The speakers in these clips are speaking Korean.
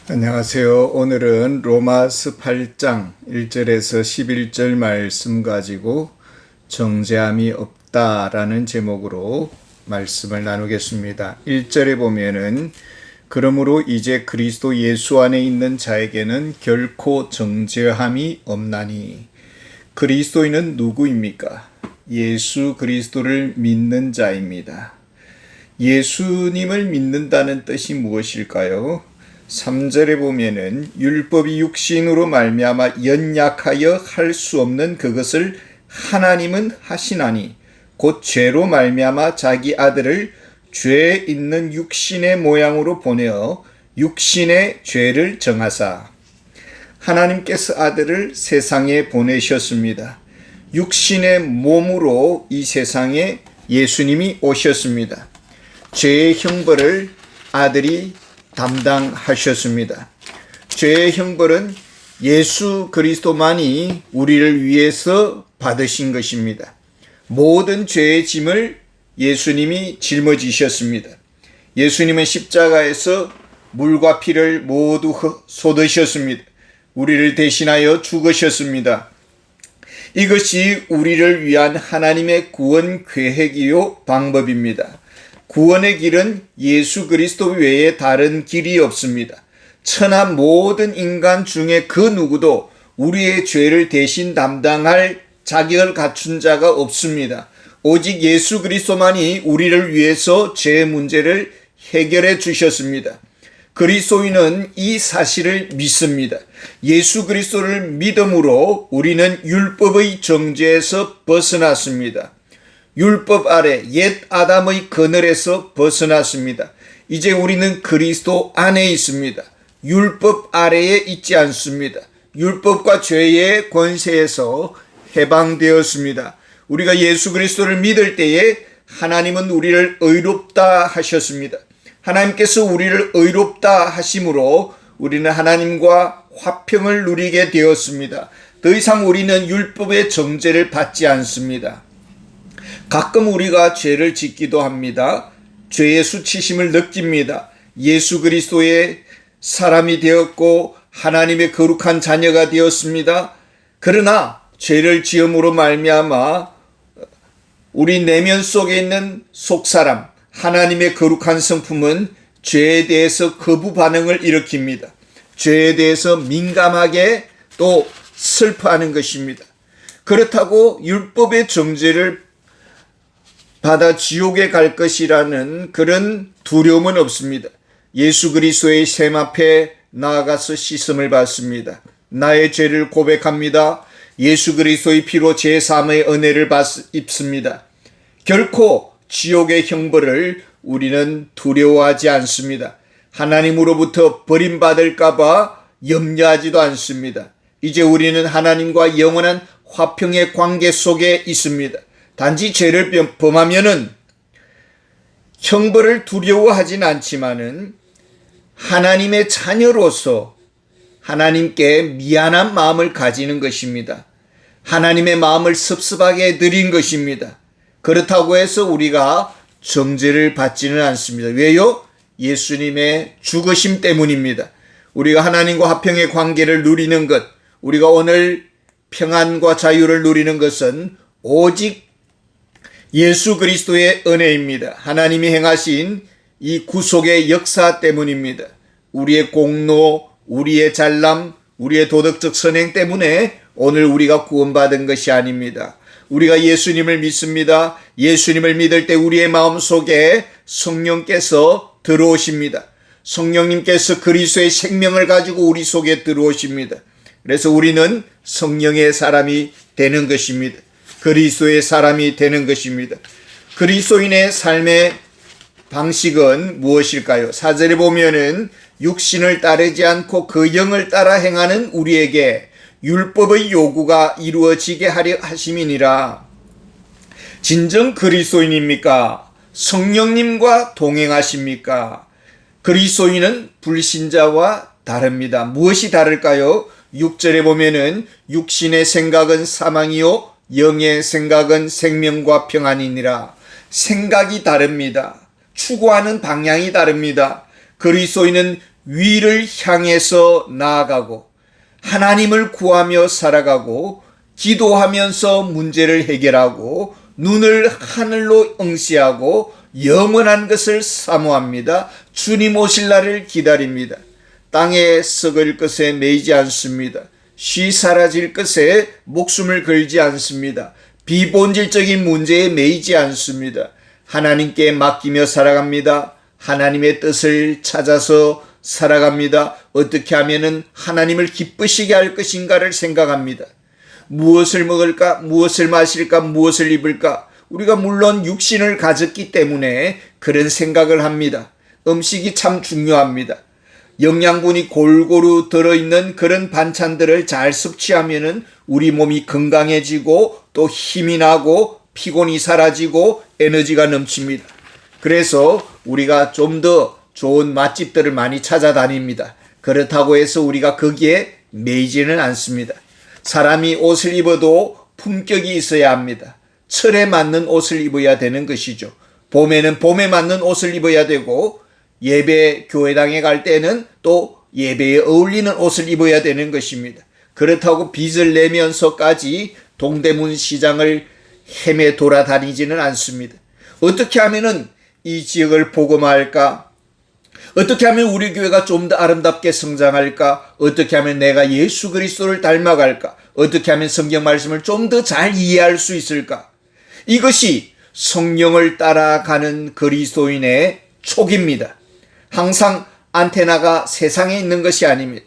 안녕하세요. 오늘은 로마서 8장 1절에서 11절 말씀 가지고 정죄함이 없다라는 제목으로 말씀을 나누겠습니다. 1절에 보면은 그러므로 이제 그리스도 예수 안에 있는 자에게는 결코 정죄함이 없나니. 그리스도인은 누구입니까? 예수 그리스도를 믿는 자입니다. 예수님을 믿는다는 뜻이 무엇일까요? 3절에 보면은 율법이 육신으로 말미암아 연약하여 할 수 없는 그것을 하나님은 하시나니 곧 죄로 말미암아 자기 아들을 죄 있는 육신의 모양으로 보내어 육신의 죄를 정하사. 하나님께서 아들을 세상에 보내셨습니다. 육신의 몸으로 이 세상에 예수님이 오셨습니다. 죄의 형벌을 아들이 담당하셨습니다. 죄의 형벌은 예수 그리스도만이 우리를 위해서 받으신 것입니다. 모든 죄의 짐을 예수님이 짊어지셨습니다. 예수님은 십자가에서 물과 피를 모두 쏟으셨습니다. 우리를 대신하여 죽으셨습니다. 이것이 우리를 위한 하나님의 구원 계획이요 방법입니다. 구원의 길은 예수 그리스도 외에 다른 길이 없습니다. 천하 모든 인간 중에 그 누구도 우리의 죄를 대신 담당할 자격을 갖춘 자가 없습니다. 오직 예수 그리스도만이 우리를 위해서 죄 문제를 해결해 주셨습니다. 그리스도인은 이 사실을 믿습니다. 예수 그리스도를 믿음으로 우리는 율법의 정죄에서 벗어났습니다. 율법 아래 옛 아담의 그늘에서 벗어났습니다. 이제 우리는 그리스도 안에 있습니다. 율법 아래에 있지 않습니다. 율법과 죄의 권세에서 해방되었습니다. 우리가 예수 그리스도를 믿을 때에 하나님은 우리를 의롭다 하셨습니다. 하나님께서 우리를 의롭다 하심으로 우리는 하나님과 화평을 누리게 되었습니다. 더 이상 우리는 율법의 정죄를 받지 않습니다. 가끔 우리가 죄를 짓기도 합니다. 죄의 수치심을 느낍니다. 예수 그리스도의 사람이 되었고 하나님의 거룩한 자녀가 되었습니다. 그러나 죄를 지음으로 말미암아 우리 내면 속에 있는 속사람, 하나님의 거룩한 성품은 죄에 대해서 거부 반응을 일으킵니다. 죄에 대해서 민감하게 또 슬퍼하는 것입니다. 그렇다고 율법의 정죄를 받아 지옥에 갈 것이라는 그런 두려움은 없습니다. 예수 그리스도의 셈 앞에 나아가서 씻음을 받습니다. 나의 죄를 고백합니다. 예수 그리스도의 피로 제3의 은혜를 입습니다. 결코 지옥의 형벌을 우리는 두려워하지 않습니다. 하나님으로부터 버림받을까 봐 염려하지도 않습니다. 이제 우리는 하나님과 영원한 화평의 관계 속에 있습니다. 단지 죄를 범하면은 형벌을 두려워하진 않지만은 하나님의 자녀로서 하나님께 미안한 마음을 가지는 것입니다. 하나님의 마음을 섭섭하게 드린 것입니다. 그렇다고 해서 우리가 정죄를 받지는 않습니다. 왜요? 예수님의 죽으심 때문입니다. 우리가 하나님과 화평의 관계를 누리는 것, 우리가 오늘 평안과 자유를 누리는 것은 오직 예수 그리스도의 은혜입니다. 하나님이 행하신 이 구속의 역사 때문입니다. 우리의 공로, 우리의 잘남, 우리의 도덕적 선행 때문에 오늘 우리가 구원받은 것이 아닙니다. 우리가 예수님을 믿습니다. 예수님을 믿을 때 우리의 마음속에 성령께서 들어오십니다. 성령님께서 그리스도의 생명을 가지고 우리 속에 들어오십니다. 그래서 우리는 성령의 사람이 되는 것입니다. 그리스도의 사람이 되는 것입니다. 그리스도인의 삶의 방식은 무엇일까요? 4절에 보면은 육신을 따르지 않고 그 영을 따라 행하는 우리에게 율법의 요구가 이루어지게 하려 하심이니라. 진정 그리스도인입니까? 성령님과 동행하십니까? 그리스도인은 불신자와 다릅니다. 무엇이 다를까요? 6절에 보면은 육신의 생각은 사망이요 영의 생각은 생명과 평안이니라. 생각이 다릅니다. 추구하는 방향이 다릅니다. 그리스도인은 위를 향해서 나아가고 하나님을 구하며 살아가고 기도하면서 문제를 해결하고 눈을 하늘로 응시하고 영원한 것을 사모합니다. 주님 오실 날을 기다립니다. 땅에 썩을 것에 매이지 않습니다. 쉬 사라질 것에 목숨을 걸지 않습니다. 비본질적인 문제에 매이지 않습니다. 하나님께 맡기며 살아갑니다. 하나님의 뜻을 찾아서 살아갑니다. 어떻게 하면은 하나님을 기쁘시게 할 것인가를 생각합니다. 무엇을 먹을까? 무엇을 마실까? 무엇을 입을까? 우리가 물론 육신을 가졌기 때문에 그런 생각을 합니다. 음식이 참 중요합니다. 영양분이 골고루 들어있는 그런 반찬들을 잘 섭취하면은 우리 몸이 건강해지고 또 힘이 나고 피곤이 사라지고 에너지가 넘칩니다. 그래서 우리가 좀 더 좋은 맛집들을 많이 찾아다닙니다. 그렇다고 해서 우리가 거기에 매이지는 않습니다. 사람이 옷을 입어도 품격이 있어야 합니다. 철에 맞는 옷을 입어야 되는 것이죠. 봄에는 봄에 맞는 옷을 입어야 되고 예배 교회당에 갈 때는 또 예배에 어울리는 옷을 입어야 되는 것입니다. 그렇다고 빚을 내면서까지 동대문 시장을 헤매 돌아다니지는 않습니다. 어떻게 하면은 이 지역을 복음화할까? 어떻게 하면 우리 교회가 좀 더 아름답게 성장할까? 어떻게 하면 내가 예수 그리스도를 닮아갈까? 어떻게 하면 성경 말씀을 좀 더 잘 이해할 수 있을까? 이것이 성령을 따라가는 그리스도인의 촉입니다. 항상 안테나가 세상에 있는 것이 아닙니다.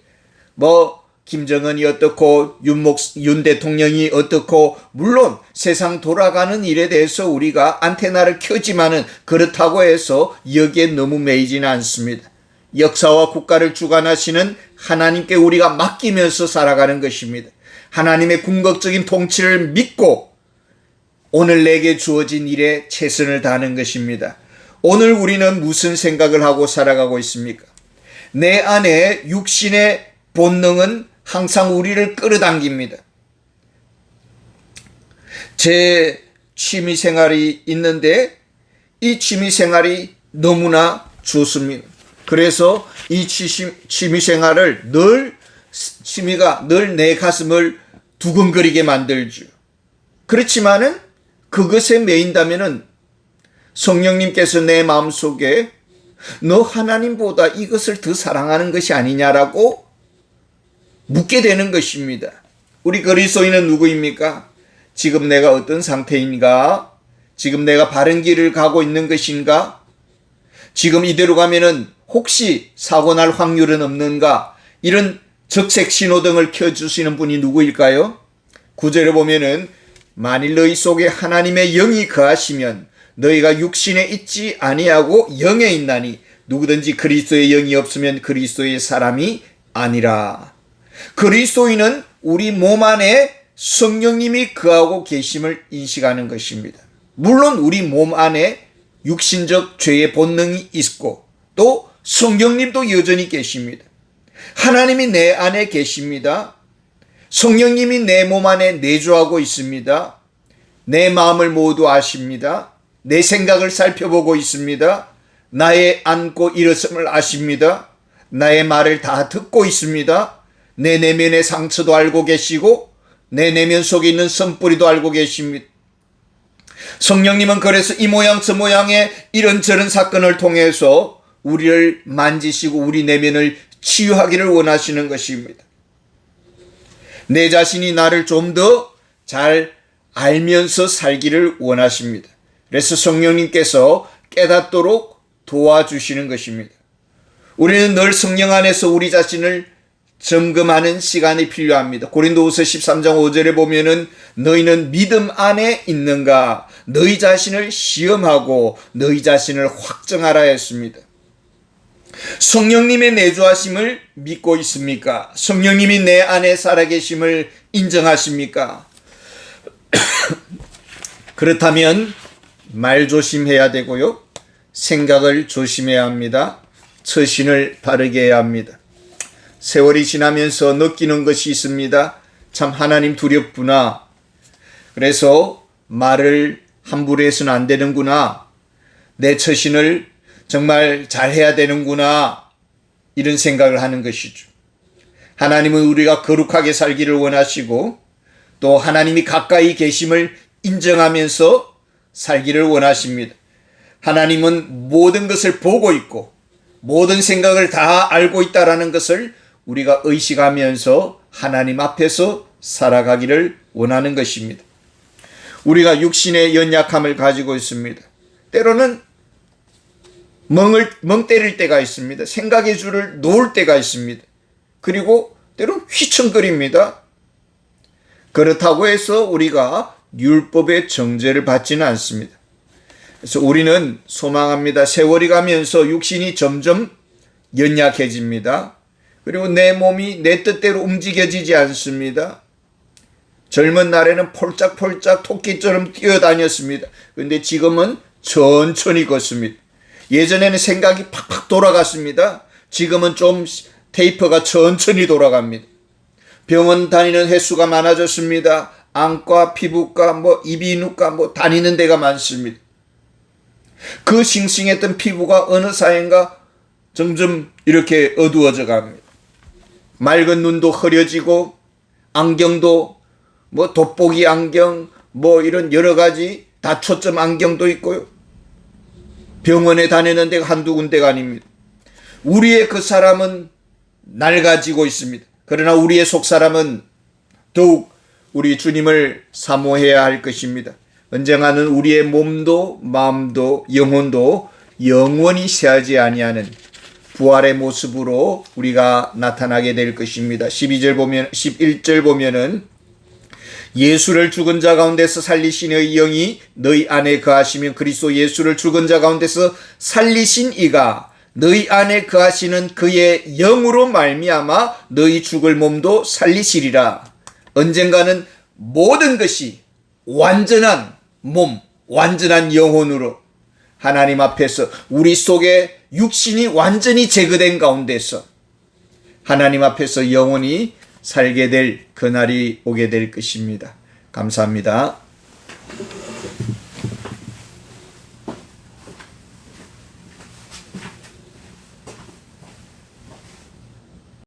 김정은이 어떻고 윤 대통령이 어떻고 물론 세상 돌아가는 일에 대해서 우리가 안테나를 켜지만은 그렇다고 해서 여기에 너무 매이지는 않습니다. 역사와 국가를 주관하시는 하나님께 우리가 맡기면서 살아가는 것입니다. 하나님의 궁극적인 통치를 믿고 오늘 내게 주어진 일에 최선을 다하는 것입니다. 오늘 우리는 무슨 생각을 하고 살아가고 있습니까? 내 안에 육신의 본능은 항상 우리를 끌어당깁니다. 제 취미생활이 있는데 이 취미생활이 너무나 좋습니다. 그래서 이 취미생활을 취미가 늘 내 가슴을 두근거리게 만들죠. 그렇지만은 그것에 매인다면은 성령님께서 내 마음속에 너 하나님보다 이것을 더 사랑하는 것이 아니냐라고 묻게 되는 것입니다. 우리 그리스도인은 누구입니까? 지금 내가 어떤 상태인가? 지금 내가 바른 길을 가고 있는 것인가? 지금 이대로 가면은 혹시 사고 날 확률은 없는가? 이런 적색 신호등을 켜주시는 분이 누구일까요? 9절에 보면은 만일 너희 속에 하나님의 영이 거하시면 너희가 육신에 있지 아니하고 영에 있나니 누구든지 그리스도의 영이 없으면 그리스도의 사람이 아니라. 그리스도인은 우리 몸 안에 성령님이 거하고 계심을 인식하는 것입니다. 물론 우리 몸 안에 육신적 죄의 본능이 있고 또 성령님도 여전히 계십니다. 하나님이 내 안에 계십니다. 성령님이 내 몸 안에 내주하고 있습니다. 내 마음을 모두 아십니다. 내 생각을 살펴보고 있습니다. 나의 앉고 일어섬을 아십니다. 나의 말을 다 듣고 있습니다. 내 내면의 상처도 알고 계시고 내 내면 속에 있는 선뿌리도 알고 계십니다. 성령님은 그래서 이 모양 저 모양의 이런저런 사건을 통해서 우리를 만지시고 우리 내면을 치유하기를 원하시는 것입니다. 내 자신이 나를 좀 더 잘 알면서 살기를 원하십니다. 그래서 성령님께서 깨닫도록 도와주시는 것입니다. 우리는 늘 성령 안에서 우리 자신을 점검하는 시간이 필요합니다. 고린도후서 13장 5절에 보면은 너희는 믿음 안에 있는가? 너희 자신을 시험하고 너희 자신을 확정하라 했습니다. 성령님의 내주하심을 믿고 있습니까? 성령님이 내 안에 살아계심을 인정하십니까? 그렇다면 말 조심해야 되고요. 생각을 조심해야 합니다. 처신을 바르게 해야 합니다. 세월이 지나면서 느끼는 것이 있습니다. 참 하나님 두렵구나. 그래서 말을 함부로 해서는 안 되는구나. 내 처신을 정말 잘해야 되는구나. 이런 생각을 하는 것이죠. 하나님은 우리가 거룩하게 살기를 원하시고 또 하나님이 가까이 계심을 인정하면서 살기를 원하십니다. 하나님은 모든 것을 보고 있고 모든 생각을 다 알고 있다라는 것을 우리가 의식하면서 하나님 앞에서 살아가기를 원하는 것입니다. 우리가 육신의 연약함을 가지고 있습니다. 때로는 멍 때릴 때가 있습니다. 생각의 줄을 놓을 때가 있습니다. 그리고 때로 휘청거립니다. 그렇다고 해서 우리가 율법의 정죄를 받지는 않습니다. 그래서 우리는 소망합니다. 세월이 가면서 육신이 점점 연약해집니다. 그리고 내 몸이 내 뜻대로 움직여지지 않습니다. 젊은 날에는 폴짝폴짝 토끼처럼 뛰어다녔습니다. 그런데 지금은 천천히 걷습니다. 예전에는 생각이 팍팍 돌아갔습니다. 지금은 좀 테이프가 천천히 돌아갑니다. 병원 다니는 횟수가 많아졌습니다. 안과, 피부과, 이비인후과 다니는 데가 많습니다. 그 싱싱했던 피부가 어느 사이인가 점점 이렇게 어두워져 갑니다. 맑은 눈도 흐려지고 안경도 돋보기 안경 이런 여러 가지 다초점 안경도 있고요. 병원에 다니는 데가 한두 군데가 아닙니다. 우리의 그 사람은 낡아지고 있습니다. 그러나 우리의 속사람은 더욱 우리 주님을 사모해야 할 것입니다. 언젠가는 우리의 몸도 마음도 영혼도 영원히 쇠하지 아니하는 부활의 모습으로 우리가 나타나게 될 것입니다. 11절 보면은 예수를 죽은 자 가운데서 살리신 의 영이 너희 안에 거하시면 그리스도 예수를 죽은 자 가운데서 살리신 이가 너희 안에 거하시는 그의 영으로 말미암아 너희 죽을 몸도 살리시리라. 언젠가는 모든 것이 완전한 몸, 완전한 영혼으로 하나님 앞에서 우리 속에 육신이 완전히 제거된 가운데서 하나님 앞에서 영원히 살게 될 그날이 오게 될 것입니다. 감사합니다.